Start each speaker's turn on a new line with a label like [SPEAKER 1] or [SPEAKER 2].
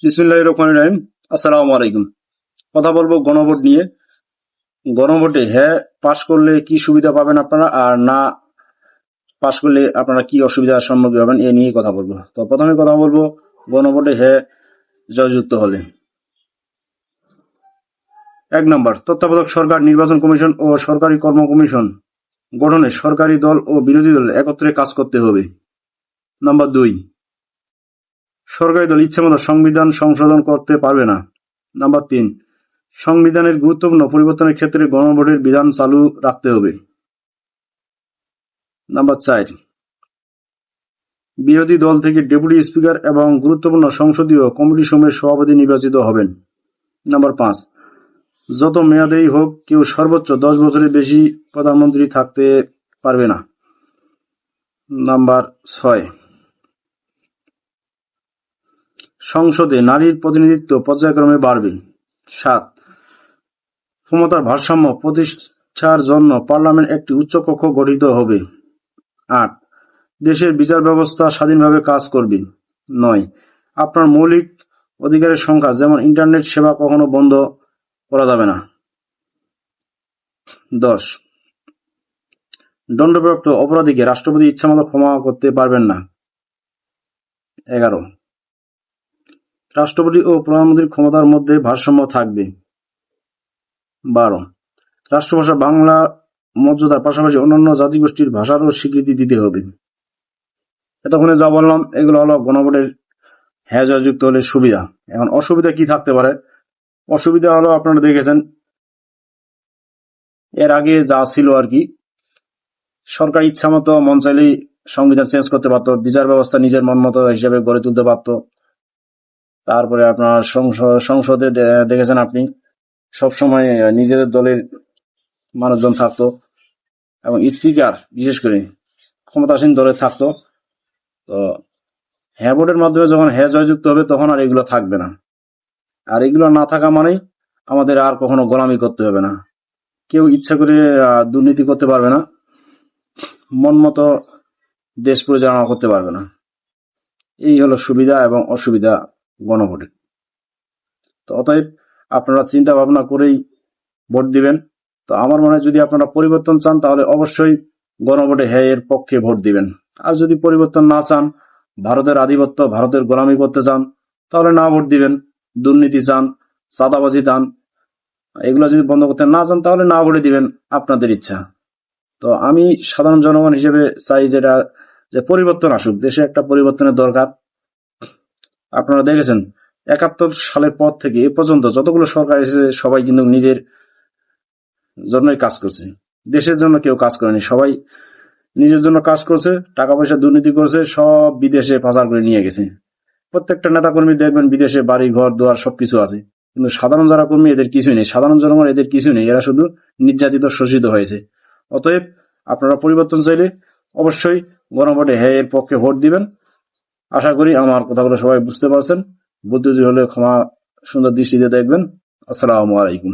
[SPEAKER 1] বিসমিল্লাহির রহমানির রহিম। আসসালামু আলাইকুম। কথা বলবো গণভোট নিয়ে। গণভোটে হ্যাঁ পাশ করলে কি সুবিধা পাবেন আপনারা, আর না পাশ করলে আপনারা কি অসুবিধার সম্মুখীন হবেন এ নিয়ে কথা বলবো। তো প্রথমে কথা বলবো গণভোটে হ্যাঁ জয়যুক্ত হলে। 1 নম্বর, তত্ত্বাবধায়ক সরকার, নির্বাচন কমিশন ও সরকারি কর্ম কমিশন গঠনে সরকারি দল ও বিরোধী দল একত্রে কাজ করতে হবে। নাম্বার 2, সরকারি দল ইচ্ছামতো সংবিধান সংশোধন করতে পারবে না। নাম্বার 3, সংবিধানের গুরুত্বপূর্ণ পরিবর্তনের ক্ষেত্রে গণভোটের বিধান চালু রাখতে হবে। নাম্বার 4, বিরোধী দল থেকে ডেপুটি স্পিকার এবং গুরুত্বপূর্ণ সংসদীয় কমিটিসমূহের সভাপতি নির্বাচিত হবেন। নাম্বার 5, যত মেয়াদেই হোক কেউ সর্বোচ্চ 10 বছরের বেশি প্রধানমন্ত্রী থাকতে পারবে না। নাম্বার 6, সংসদে নারীর প্রতিনিধিত্ব পর্যায়ক্রমে বাড়বে। 7, ক্ষমতার ভারসাম্য প্রতিষ্ঠার জন্য পার্লামেন্ট একটি উচ্চকক্ষ গঠিত হবে। 8, দেশের বিচার ব্যবস্থা স্বাধীনভাবে কাজ করবে। 9, আপনার মৌলিক অধিকারের সংখ্যা যেমন ইন্টারনেট সেবা কখনো বন্ধ করা যাবে না। 10, দণ্ডপ্রাপ্ত অপরাধীকে রাষ্ট্রপতি ইচ্ছামতো ক্ষমা করতে পারবেন না। 11, রাষ্ট্রপতি ও প্রধানমন্ত্রীর ক্ষমতার মধ্যে ভারসাম্য থাকবে। 12, রাষ্ট্রভাষা বাংলা মর্যাদার পাশাপাশি অন্যান্য জাতিগোষ্ঠীর ভাষারও স্বীকৃতি দিতে হবে। এতক্ষণে যা বললাম এগুলো হলো গণভোটের হ্যাঁ জয়যুক্ত হলে সুবিধা। এখন অসুবিধা কি থাকতে পারে? অসুবিধা হলো আপনারা দেখেছেন এর আগে যা ছিল আর কি, সরকার ইচ্ছা মতো মন চাইলেই সংবিধান চেঞ্জ করতে পারতো, বিচার ব্যবস্থা নিজের মন মতো হিসেবে গড়ে তুলতে পারতো। তারপরে আপনার সংসদে দেখেছেন আপনি সবসময় নিজেদের দলের মানুষজন থাকতো এবং স্পিকার বিশেষ করে ক্ষমতাসীন দলের থাকতো। তো হ্যাঁ ভোটের মাধ্যমে যখন হ্যাঁ জয়যুক্ত হবে তখন আর এগুলো থাকবে না। আর এগুলো না থাকা মানেই আমাদের আর কখনো গোলামি করতে হবে না, কেউ ইচ্ছা করে দুর্নীতি করতে পারবে না, মন মতো দেশ পরিচালনা করতে পারবে না। এই হলো সুবিধা এবং অসুবিধা গণভোটের। তো অতএব আপনারা চিন্তা ভাবনা করেই ভোট দিবেন। তো আমার মনে হয় যদি আপনারা পরিবর্তন চান তাহলে অবশ্যই গণভোটে হ্যাঁ এর পক্ষে ভোট দিবেন। আর যদি পরিবর্তন না চান, ভারতের আধিপত্য, ভারতের গোলামি করতে চান, তাহলে না ভোট দিবেন। দুর্নীতি চান, চাঁদাবাজি চান, এগুলো যদি বন্ধ করতে না চান তাহলে না ভোটে দিবেন, আপনাদের ইচ্ছা। তো আমি সাধারণ জনগণ হিসেবে চাই যেটা যে পরিবর্তন আসুক, দেশে একটা পরিবর্তনের দরকার। আপনারা দেখেছেন 71 সালের পর থেকে এ পর্যন্ত যতগুলো সরকার এসেছে সবাই কিন্তু নিজের জন্যই কাজ করছে, দেশের জন্য কেউ কাজ করেনি। সবাই নিজের জন্য কাজ করছে, টাকা পয়সা দুর্নীতি করছে, সব বিদেশে পাচার করে নিয়ে গেছে। প্রত্যেকটা নেতা কর্মী দেখবেন বিদেশে বাড়ি ঘর দুয়ার সবকিছু আছে, কিন্তু সাধারণ যারা কর্মী এদের কিছুই নেই, সাধারণ জনগণ এদের কিছু নেই, এরা শুধু নির্যাতিত শোষিত হয়েছে। অতএব আপনারা পরিবর্তন চাইলে অবশ্যই গণভোটে হ্যাঁ এর পক্ষে ভোট দিবেন। আশা করি আমার কথাগুলো সবাই বুঝতে পারছেন। বুদ্ধি হলে ক্ষমা সুন্দর দৃষ্টিতে দেখবেন। আসসালামু আলাইকুম।